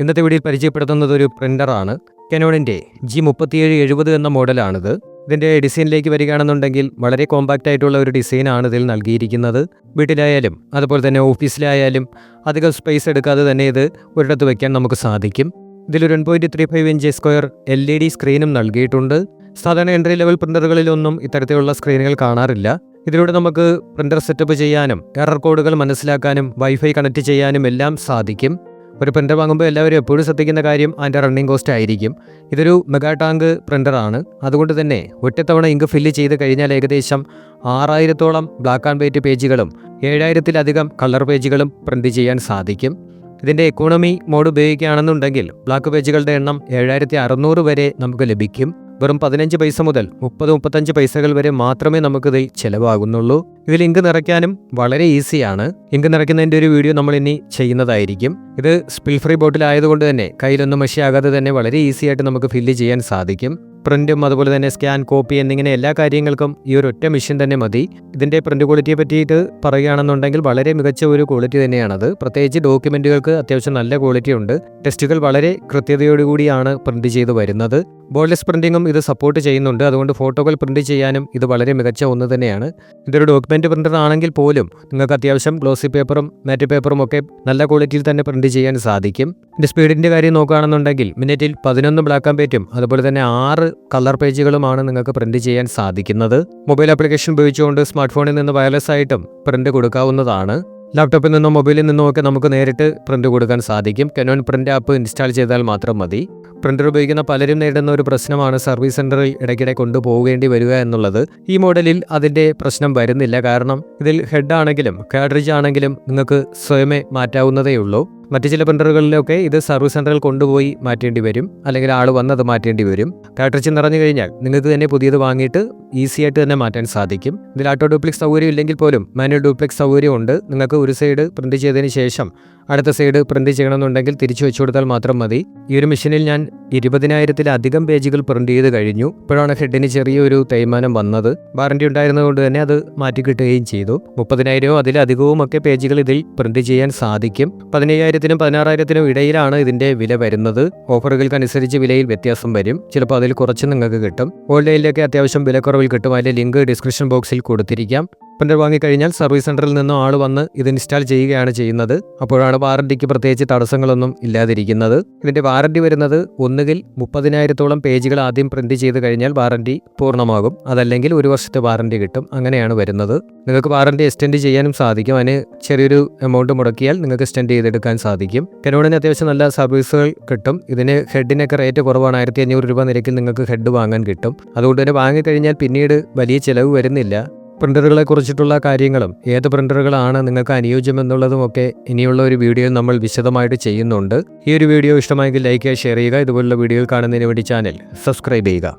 ഇന്നത്തെ വീഡിയോയിൽ പരിചയപ്പെടുത്തുന്നത് ഒരു പ്രിൻ്ററാണ്. കനോണിൻ്റെ G3770 എന്ന മോഡലാണിത്. ഇതിൻ്റെ ഡിസൈനിലേക്ക് വരികയാണെന്നുണ്ടെങ്കിൽ വളരെ കോമ്പാക്റ്റ് ആയിട്ടുള്ള ഒരു ഡിസൈനാണ് ഇതിൽ നൽകിയിരിക്കുന്നത്. വീട്ടിലായാലും അതുപോലെ തന്നെ ഓഫീസിലായാലും അധികം സ്പേസ് എടുക്കാതെ തന്നെ ഇത് ഒരിടത്ത് വയ്ക്കാൻ നമുക്ക് സാധിക്കും. ഇതിലൊരു 1.35 ഇഞ്ച് സ്ക്വയർ LED സ്ക്രീനും നൽകിയിട്ടുണ്ട്. സാധാരണ എൻട്രി ലെവൽ പ്രിൻ്ററുകളിലൊന്നും ഇത്തരത്തിലുള്ള സ്ക്രീനുകൾ കാണാറില്ല. ഇതിലൂടെ നമുക്ക് പ്രിൻ്റർ സെറ്റപ്പ് ചെയ്യാനും എറർ കോഡുകൾ മനസ്സിലാക്കാനും വൈഫൈ കണക്ട് ചെയ്യാനും എല്ലാം സാധിക്കും. ഒരു പ്രിൻ്റർ വാങ്ങുമ്പോൾ എല്ലാവരും എപ്പോഴും ശ്രദ്ധിക്കുന്ന കാര്യം അതിൻ്റെ റണ്ണിങ് കോസ്റ്റ് ആയിരിക്കും. ഇതൊരു മെഗാ ടാങ്ക് പ്രിൻ്ററാണ്. അതുകൊണ്ട് തന്നെ ഒറ്റത്തവണ ഇങ്ക് ഫില്ല് ചെയ്ത് കഴിഞ്ഞാൽ ഏകദേശം 6000-ഓളം ബ്ലാക്ക് ആൻഡ് വൈറ്റ് പേജുകളും 7000-ലധികം കളർ പേജുകളും പ്രിൻ്റ് ചെയ്യാൻ സാധിക്കും. ഇതിൻ്റെ എക്കോണമി മോഡ് ഉപയോഗിക്കുകയാണെന്നുണ്ടെങ്കിൽ ബ്ലാക്ക് പേജുകളുടെ എണ്ണം 7600 വരെ നമുക്ക് ലഭിക്കും. വെറും 15 പൈസ മുതൽ 30-35 പൈസകൾ വരെ മാത്രമേ നമുക്കിത് ചിലവാകുന്നുള്ളൂ. ഇതിൽ ഇങ്ക് നിറയ്ക്കാനും വളരെ ഈസിയാണ്. ഇങ്ക് നിറയ്ക്കുന്നതിൻ്റെ ഒരു വീഡിയോ നമ്മൾ ഇനി ചെയ്യുന്നതായിരിക്കും. ഇത് സ്പിൽ ഫ്രീ ബോട്ടിലായതുകൊണ്ട് തന്നെ കയ്യിലൊന്നും മഷിയാകാതെ തന്നെ വളരെ ഈസി ആയിട്ട് നമുക്ക് ഫില്ല് ചെയ്യാൻ സാധിക്കും. പ്രിൻറ്റും അതുപോലെ തന്നെ സ്കാൻ, കോപ്പി എന്നിങ്ങനെ എല്ലാ കാര്യങ്ങൾക്കും ഈ ഒരു ഒറ്റ മെഷീൻ തന്നെ മതി. ഇതിൻ്റെ പ്രിൻ്റ് ക്വാളിറ്റിയെ പറ്റിയിട്ട് പറയുകയാണെന്നുണ്ടെങ്കിൽ വളരെ മികച്ച ഒരു ക്വാളിറ്റി തന്നെയാണത്. പ്രത്യേകിച്ച് ഡോക്യുമെൻറ്റുകൾക്ക് അത്യാവശ്യം നല്ല ക്വാളിറ്റി ഉണ്ട്. ടെസ്റ്റുകൾ വളരെ കൃത്യതയോടുകൂടിയാണ് പ്രിൻ്റ് ചെയ്ത് വരുന്നത്. ബോർഡ്ലെസ് പ്രിൻറ്റിങ്ങും ഇത് സപ്പോർട്ട് ചെയ്യുന്നുണ്ട്. അതുകൊണ്ട് ഫോട്ടോകൾ പ്രിൻ്റ് ചെയ്യാനും ഇത് വളരെ മികച്ച ഒന്ന് തന്നെയാണ്. ഇതൊരു ഡോക്യുമെൻ്റ് പ്രിൻ്റർ ആണെങ്കിൽ പോലും നിങ്ങൾക്ക് അത്യാവശ്യം ഗ്ലോസി പേപ്പറും മാറ്റ് പേപ്പറും ഒക്കെ നല്ല ക്വാളിറ്റിയിൽ തന്നെ പ്രിൻ്റ് ചെയ്യാൻ സാധിക്കും. ഇതിൻ്റെ സ്പീഡിൻ്റെ കാര്യം നോക്കുകയാണെന്നുണ്ടെങ്കിൽ മിനിറ്റിൽ 11 ബ്ലാക്ക് ആൻഡ് വൈറ്റും അതുപോലെ തന്നെ 6 കളർ പേജുകളുമാണ് നിങ്ങൾക്ക് പ്രിൻ്റ് ചെയ്യാൻ സാധിക്കുന്നത്. മൊബൈൽ ആപ്ലിക്കേഷൻ ഉപയോഗിച്ചുകൊണ്ട് സ്മാർട്ട് ഫോണിൽ നിന്ന് വയർലെസ് ആയിട്ടും പ്രിൻ്റ് കൊടുക്കാവുന്നതാണ്. ലാപ്ടോപ്പിൽ നിന്നോ മൊബൈലിൽ നിന്നോ ഒക്കെ നമുക്ക് നേരിട്ട് പ്രിൻ്റ് കൊടുക്കാൻ സാധിക്കും. കനോൺ പ്രിൻ്റ് ആപ്പ് ഇൻസ്റ്റാൾ ചെയ്താൽ മാത്രം മതി. പ്രിൻ്റർ ഉപയോഗിക്കുന്ന പലരും നേരിടുന്ന ഒരു പ്രശ്നമാണ് സർവീസ് സെൻ്ററിൽ ഇടയ്ക്കിടെ കൊണ്ടുപോകേണ്ടി വരിക എന്നുള്ളത്. ഈ മോഡലിൽ അതിൻ്റെ പ്രശ്നം വരുന്നില്ല. കാരണം ഇതിൽ ഹെഡ് ആണെങ്കിലും കാർട്രിഡ്ജ് ആണെങ്കിലും നിങ്ങൾക്ക് സ്വയമേ മാറ്റാവുന്നതേ ഉള്ളൂ. മറ്റു ചില പ്രിൻ്ററുകളിലൊക്കെ ഇത് സർവീസ് സെൻ്ററിൽ കൊണ്ടുപോയി മാറ്റേണ്ടി വരും, അല്ലെങ്കിൽ ആൾ വന്നത് മാറ്റേണ്ടി വരും. കാർട്രിഡ്ജ് നിറഞ്ഞു കഴിഞ്ഞാൽ നിങ്ങൾക്ക് തന്നെ പുതിയത് വാങ്ങിയിട്ട് ഈസി ആയിട്ട് തന്നെ മാറ്റാൻ സാധിക്കും. ഇതിൽ ആട്ടോ ഡ്യൂപ്ലിക്സ് സൗകര്യം ഇല്ലെങ്കിൽ പോലും മാനുവൽ ഡ്യൂപ്ലിക്സ് സൗകര്യം ഉണ്ട്. നിങ്ങൾക്ക് ഒരു സൈഡ് പ്രിൻ്റ് ചെയ്തതിന് ശേഷം അടുത്ത സൈഡ് പ്രിൻ്റ് ചെയ്യണമെന്നുണ്ടെങ്കിൽ തിരിച്ചു വെച്ചു കൊടുത്താൽ മാത്രം മതി. ഈ ഒരു മെഷീനിൽ ഞാൻ 20,000-ലധികം പേജുകൾ പ്രിൻ്റ് ചെയ്ത് കഴിഞ്ഞു. ഇപ്പോഴാണ് ഹെഡിന് ചെറിയൊരു തേയ്മാനം വന്നത്. വാറണ്ടി ഉണ്ടായിരുന്നതുകൊണ്ട് തന്നെ അത് മാറ്റി കിട്ടുകയും ചെയ്തു. 30,000-ഓ അതിലധികവും ഒക്കെ പേജുകൾ ഇതിൽ പ്രിൻ്റ് ചെയ്യാൻ സാധിക്കും. 15,000-നും 16,000-നും ഇടയിലാണ് ഇതിൻ്റെ വില വരുന്നത്. ഓഫറുകൾക്കനുസരിച്ച് വിലയിൽ വ്യത്യാസം വരും. ചിലപ്പോൾ അതിൽ കുറച്ച് നിങ്ങൾക്ക് കിട്ടും. ഓൺലൈനിലൊക്കെ അത്യാവശ്യം വിലക്കുറവിൽ കിട്ടും. അതിൻ്റെ ലിങ്ക് ഡിസ്ക്രിപ്ഷൻ ബോക്സിൽ കൊടുത്തിരിക്കാം. പ്രിൻ്റർ വാങ്ങിക്കഴിഞ്ഞാൽ സർവീസ് സെൻ്ററിൽ നിന്ന് ആൾ വന്ന് ഇത് ഇൻസ്റ്റാൾ ചെയ്യുകയാണ് ചെയ്യുന്നത്. അപ്പോഴാണ് വാറണ്ടിക്ക് പ്രത്യേകിച്ച് തടസ്സങ്ങളൊന്നും ഇല്ലാതിരിക്കുന്നത്. ഇതിൻ്റെ വാറണ്ടി വരുന്നത് ഒന്നുകിൽ 30,000-ഓളം പേജുകൾ ആദ്യം പ്രിൻ്റ് ചെയ്ത് കഴിഞ്ഞാൽ വാറണ്ടി പൂർണ്ണമാകും. അതല്ലെങ്കിൽ 1 വർഷത്തെ വാറണ്ടി കിട്ടും. അങ്ങനെയാണ് വരുന്നത്. നിങ്ങൾക്ക് വാറണ്ടി എക്സ്റ്റെൻഡ് ചെയ്യാനും സാധിക്കും. അതിന് ചെറിയൊരു എമൗണ്ട് മുടക്കിയാൽ നിങ്ങൾക്ക് എക്സ്റ്റെൻഡ് ചെയ്തെടുക്കാൻ സാധിക്കും. കനോണിന് അത്യാവശ്യം നല്ല സർവീസുകൾ കിട്ടും. ഇതിന് ഹെഡിനൊക്കെ റേറ്റ് കുറവാണ്. 1,500 രൂപ നിരക്കിൽ നിങ്ങൾക്ക് ഹെഡ് വാങ്ങാൻ കിട്ടും. അതുകൊണ്ട് തന്നെ വാങ്ങിക്കഴിഞ്ഞാൽ പിന്നീട് വലിയ ചിലവ് വരുന്നില്ല. പ്രിൻ്ററുകളെ കുറിച്ചിട്ടുള്ള കാര്യങ്ങളും ഏത് പ്രിൻ്ററുകളാണ് നിങ്ങൾക്ക് അനുയോജ്യമെന്നുള്ളതുമൊക്കെ ഇനിയുള്ള ഒരു വീഡിയോയിൽ നമ്മൾ വിശദമായിട്ട് ചെയ്യുന്നുണ്ട്. ഈ ഒരു വീഡിയോ ഇഷ്ടമായെങ്കിൽ ലൈക്ക് ചെയ്യുക, ഷെയർ ചെയ്യുക. ഇതുപോലുള്ള വീഡിയോകൾ കാണുന്നതിന് വേണ്ടി ചാനൽ സബ്സ്ക്രൈബ് ചെയ്യുക.